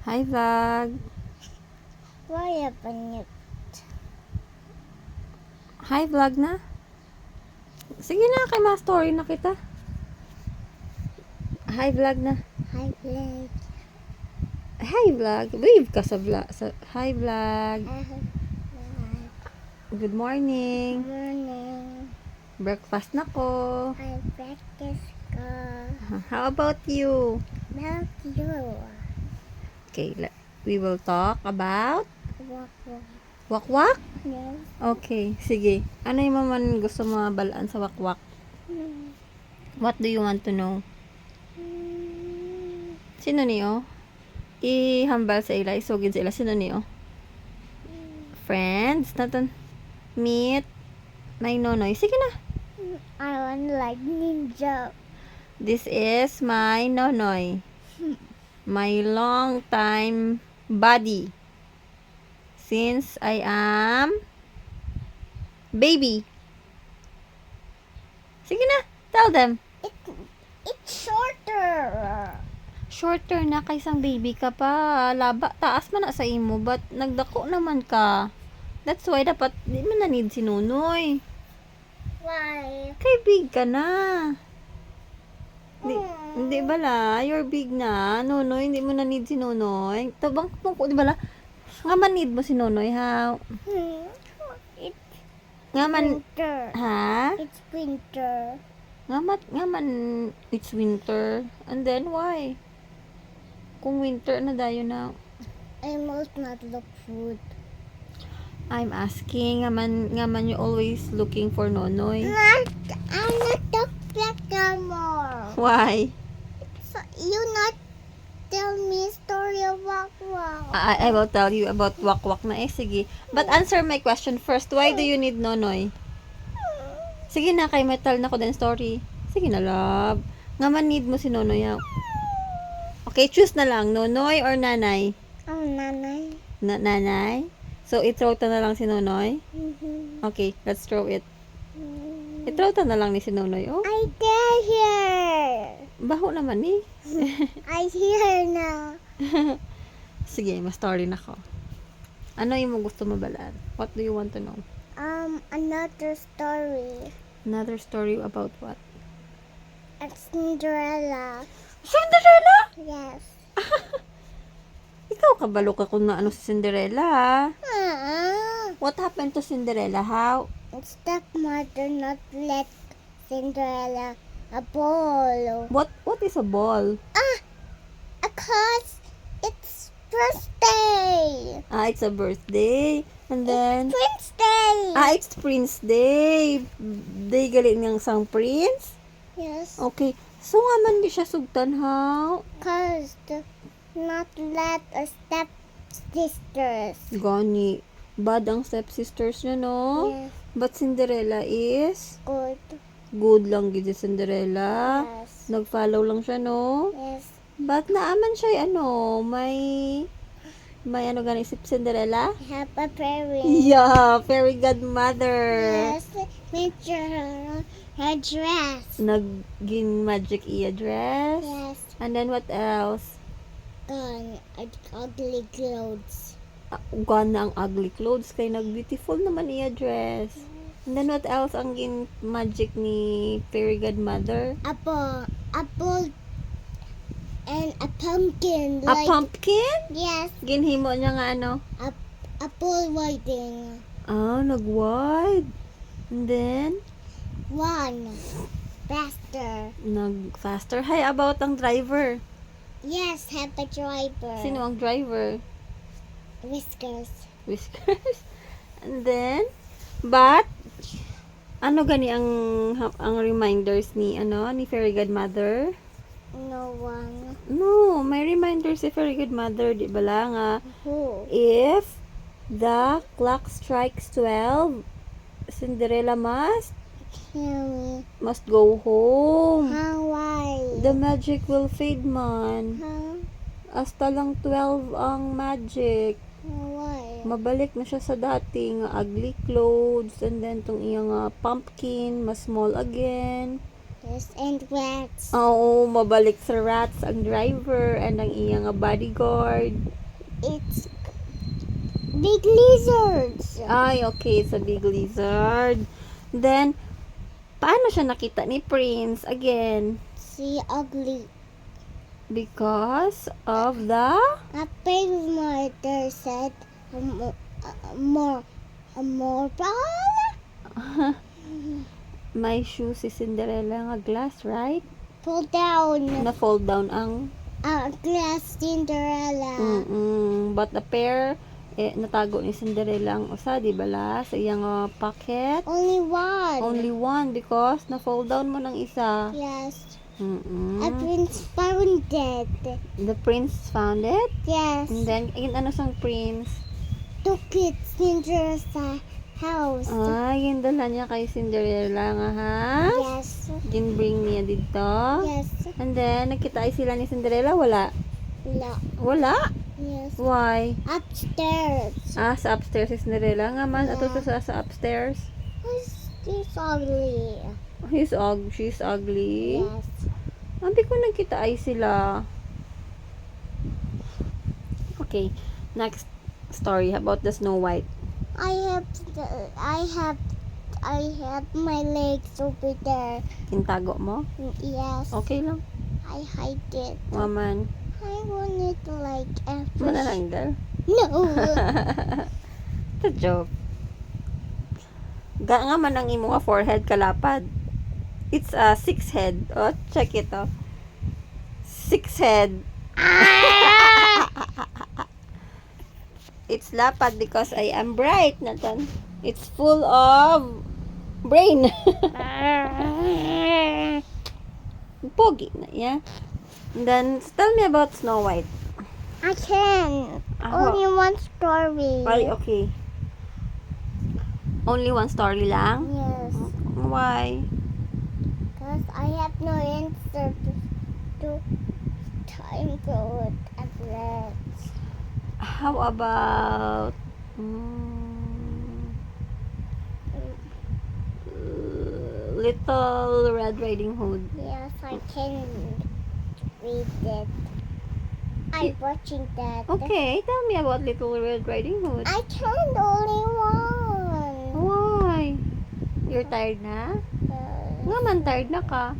Hi vlog. Why happened it? Hi vlog na. Sige na, kay mga story na kita. Hi vlog na. Hi, Blake. Hi vlog. Wave ka sa vlog. Hi vlog. Good morning. Morning. Breakfast na ko. I practice go. How about you? Milk you. Okay, we will talk about Walk, walk. wakwak. Yes. Okay, sige. Ano yung man gusto mo mabalaan sa wakwak? What do you want to know? Sino niyo? Ihambal sa ila, isugid sa ila. Sino niyo? Friends? Naton? Meet? May nonoy. Sige na. I want like ninja. This is my nonoy. My long time buddy. Since I am baby. Sige na. Tell them. It's shorter. Shorter na kaysang baby ka pa. Laba, taas man na sa imo. But nagdako naman ka. That's why dapat di mo na need si Nunoy. Why? Kay big ka na. Hindi bala, you're big na. Nunoy, hindi mo na need si Nunoy. Tabang tungko, di bala? Nga man need mo si Nunoy, ha? It's Nga man, winter. ha? It's winter. Nga man, it's winter. And then, why? Kung winter na dayo na. I must not look food. I'm asking, nga man you always looking for Nonoy. I'm not the black anymore. Why? So you not tell me story of Wak Wak. I will tell you about wakwak na sige. But answer my question first. Why do you need Nonoy? Sige na, kay metal na ko din story. Sige na, love. Nga man need mo si Nonoy, ha? Okay, choose na lang. Nonoy or nanay? Oh, nanay. Nanay? So, i-throw ta na lang si Nonoy? Mm-hmm. Okay, let's throw it. I-throw ta na lang ni si Nonoy. Oh, I dare here. baho naman eh. I hear now. Sige, ma-story na ko. Ano yung mo gusto mabalaan? What do you want to know? Another story. Another story about what? It's Cinderella. Cinderella? Yes. Ikaw kabalo ka kung naano si Cinderella, ha? Uh-uh. What happened to Cinderella? How? Stepmother not let Cinderella a ball. What is a ball? Because it's birthday. It's a birthday. And then, Prince Day. it's Prince Day. Day gali niyang sang prince? Yes. Okay. So, nga man di siya sugtan, ha? Because not let a step sisters. Gani. Bad ang stepsisters niya, no? Yes. But Cinderella is Good. good lang gid si Cinderella. Yes. Nag-follow lang siya, no? Yes. But naaman siya, may ano gani si Cinderella? Have a fairy. Yeah, fairy godmother. Yes. Picture her dress. Naging magic dress. Yes. And then what else? Gone. Ugly clothes. Gana ang ugly clothes kay nag-beautiful naman dress. And then what else ang gin magic ni fairy godmother? Apple. And a pumpkin. A pumpkin? Yes. Ginhimo niya nga ano? Apple whiting. Nag-wide. And then, One. Faster. nag-faster. Hi, about ang driver. Yes, have a driver. Sino ang driver? Whiskers. Whiskers. And then, but, ano gani ang reminders ni fairy godmother? No one. No, may reminders si fairy godmother, di ba lang Who? if the clock strikes 12, Cinderella must go home. How? Why? The magic will fade man. Huh? Hasta lang 12 ang magic. Why? Mabalik na siya sa dati nga ugly clothes, and then tong iyang pumpkin mas small again. Yes, and rats. Oo, mabalik sa rats ang driver and ang iyang bodyguard. It's big lizards. Ay, okay, it's a big lizard. Then, paano siya nakita ni Prince again? See, ugly. Because of the... A big mother said more May shoe si Cinderella nga glass, right? pull down Na-fold down ang... glass Cinderella. But the pair, natago ni Cinderella ang usa, di bala? Sa iyang pocket. Only one. Only one because na-fold down mo ng isa. Yes. Mm-mm. A prince found it. The prince found it. Yes. And then, ano sang prince? Took it Cinderella's house. Ay, dala niya kay Cinderella nga, ha? Yes. Bring niya dito. Yes. And then, nakita ay sila ni Cinderella? Wala. No. Wala? Yes. Why? Upstairs. Sa upstairs si Cinderella nga man. Ato sa upstairs. She's ugly. She's ugly. Yes. Hindi ko nakita ay sila. Okay. Next story about the Snow White. I have my legs over there. Kintago mo? Yes. Okay lang. I hide it. Maman. I want it like every. Manaranggal. No. It's a joke. Nga man ang imong forehead kalapad. It's a 6 head. Oh, check it oh. 6 head. It's lapad because I am bright. Natan. It's full of brain. Pogi na, yeah. And then, tell me about Snow White. I can. Only one story. Ay, okay. Only one story lang? Yes. Why? Because I have no answer to time code at rest. How about Little Red Riding Hood? Yes, I can read it. I'm watching that. Okay, tell me about Little Red Riding Hood. I can't only one. Why? You're tired na? Nga man, tired na ka.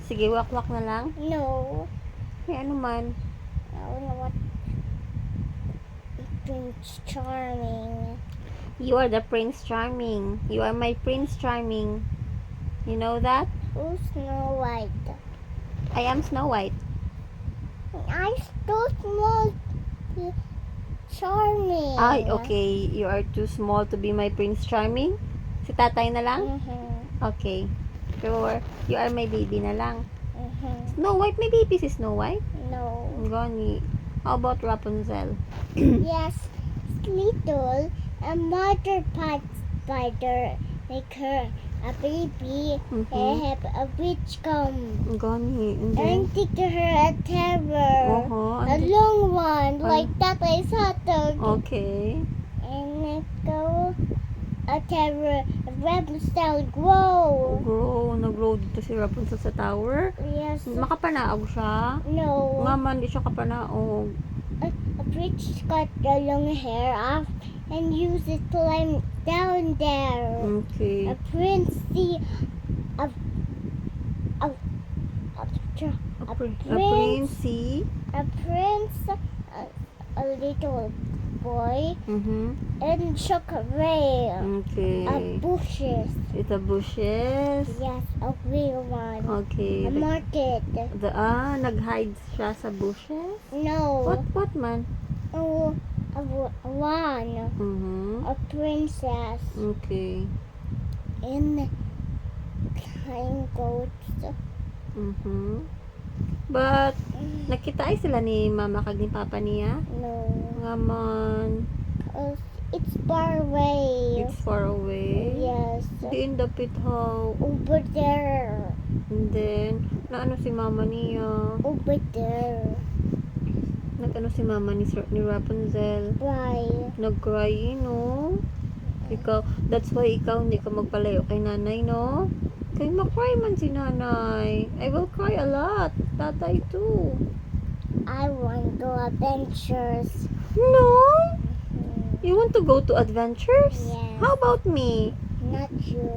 Sige, wak-wak na lang. No. May ano man. I don't know what. Prince Charming. You are the Prince Charming. You are my Prince Charming. You know that? Who's Snow White? I am Snow White. I'm too small to Charming. Ay, okay. You are too small to be my Prince Charming? Si tatay na lang? Okay. Sure. You are my baby na lang. Snow White? May baby si Snow White? No. Gani. How about Rapunzel? Yes, little a mother pot spider make her a baby and have a witch come Gani. And and then? take her a terror. A long one like that I saw Okay. and then go a terror Rapunzel grow. Nag-grow dito si Rapunzel sa tower. Yes. Makapanaog siya. No. Nga man, di siya kapanaog. A witch cut the long hair off and use it to climb down there. Okay. A prince see a Princey. a prince a little boy and shook away a Okay. bushes. It's a bushes. Yes, a real one. Okay. A market. Nag-hide siya sa bushes? No. What man? Oh, a one. A princess Okay. in kind goats. But, nakita ay sila ni mama kag ni papa niya? No. Nga man. It's far away. It's far away. Yes. Di in the pit how. Over there. And then, naano si mama niya? Over there. Nag-ano si mama ni Rapunzel? Why? Nag-cry, no? Ikaw, that's why ikaw hindi ka magpalayo kay nanay, no? Kay makry man si nanay. I will cry a lot. Tatay too. I want to adventures. No? You want to go to adventures? Yes. How about me? Not you.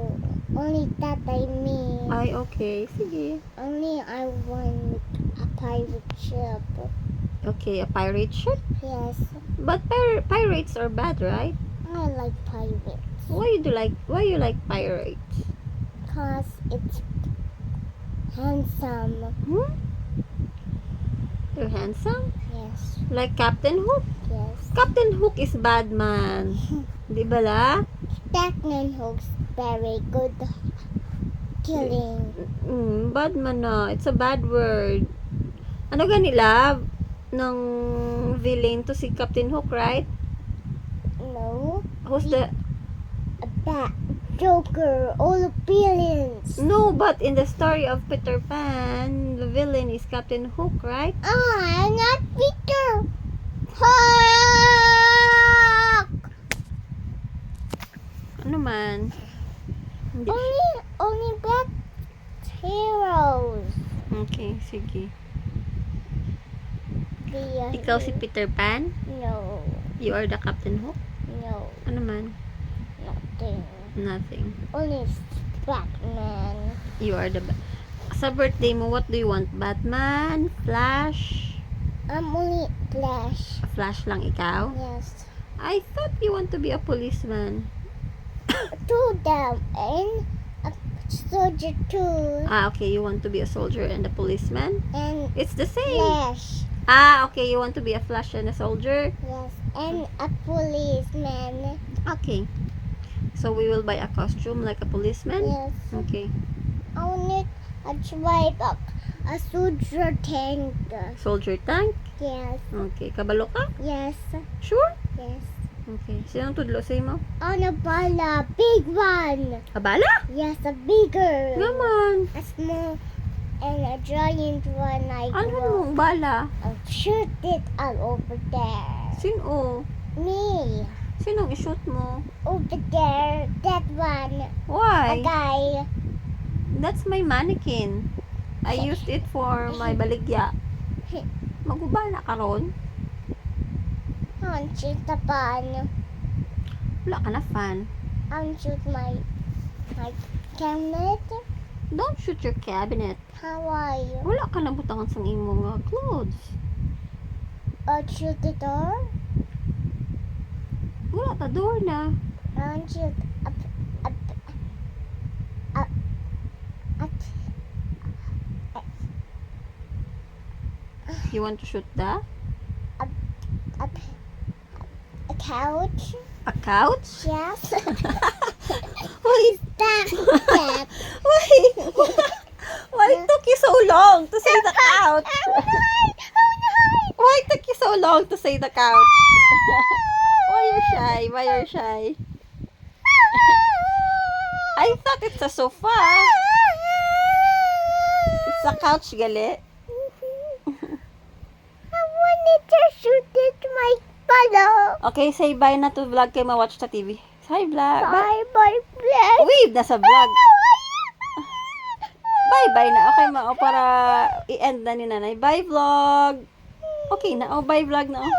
Only tatay me. Ay, okay. Sige. Only I want a pirate ship. Okay, a pirate ship? Yes. But pirates are bad, right? I like pirates. Why you like pirates? Cause it's handsome. Hmm? They're handsome? Yes. Like Captain Hook? Yes. Captain Hook is bad man. Di ba la? Captain Hook's very good killing. Bad man na. It's a bad word. Ano ganila? Ng villain to si Captain Hook, right? No. Who's the... A bat. Joker. All the villains. No, but in the story of Peter Pan, the villain is Captain Hook, right? I'm not Peter. Hook. Ano man? Hindi. Only black heroes. Okay, sige. The, Ikaw si Peter Pan? No. You are the Captain Hook? No. Ano man? Nothing. Nothing. Only Batman. You are the... Sa birthday mo, what do you want? Batman? Flash? I'm only Flash. Flash lang ikaw? Yes. I thought you want to be a policeman. Two them and a soldier too. Ah, okay. You want to be a soldier and a policeman? And It's the same. Flash. Ah, okay. You want to be a Flash and a soldier? Yes. And a policeman. Okay. So we will buy a costume like a policeman? Yes. Okay. I need a drive a soldier tank. Soldier tank? Yes. Okay. Kabalo ka? Yes. Sure? Yes. Okay. Sinong tudlo sa imo? On a bala, big one. Kabala? Yes, a bigger. Naman. A small and a giant one. I Ano grow. mong bala? I'll shoot it all over there. Sino? Me. Sinong i-shoot mo? Over there. That one. A Why? guy. That's my mannequin. I used it for my baligya. Maguba na karon. I'll shoot the pan. Wala ka na fan. I'll shoot my cabinet. Don't shoot your cabinet. How are you? Wala ka na butangan sa imong clothes. I'll shoot the door. Wala ta door na. I'll shoot up. You want to shoot the? A couch. A couch? Yes. Why? That. Why? Why it took you so long to say the couch? Why it took you so long to say the couch? Why you're shy? Why you're shy? I thought it's a sofa. It's a couch, gali. I wanted to shoot it my palo. Okay, say bye na to vlog kay ma-watch ta TV. Say vlog. Bye bye bye. Uy, nasa vlog. Bye na. Okay, para i-end na ni nanay. Bye vlog. Okay na. Oh, bye vlog na. Oh.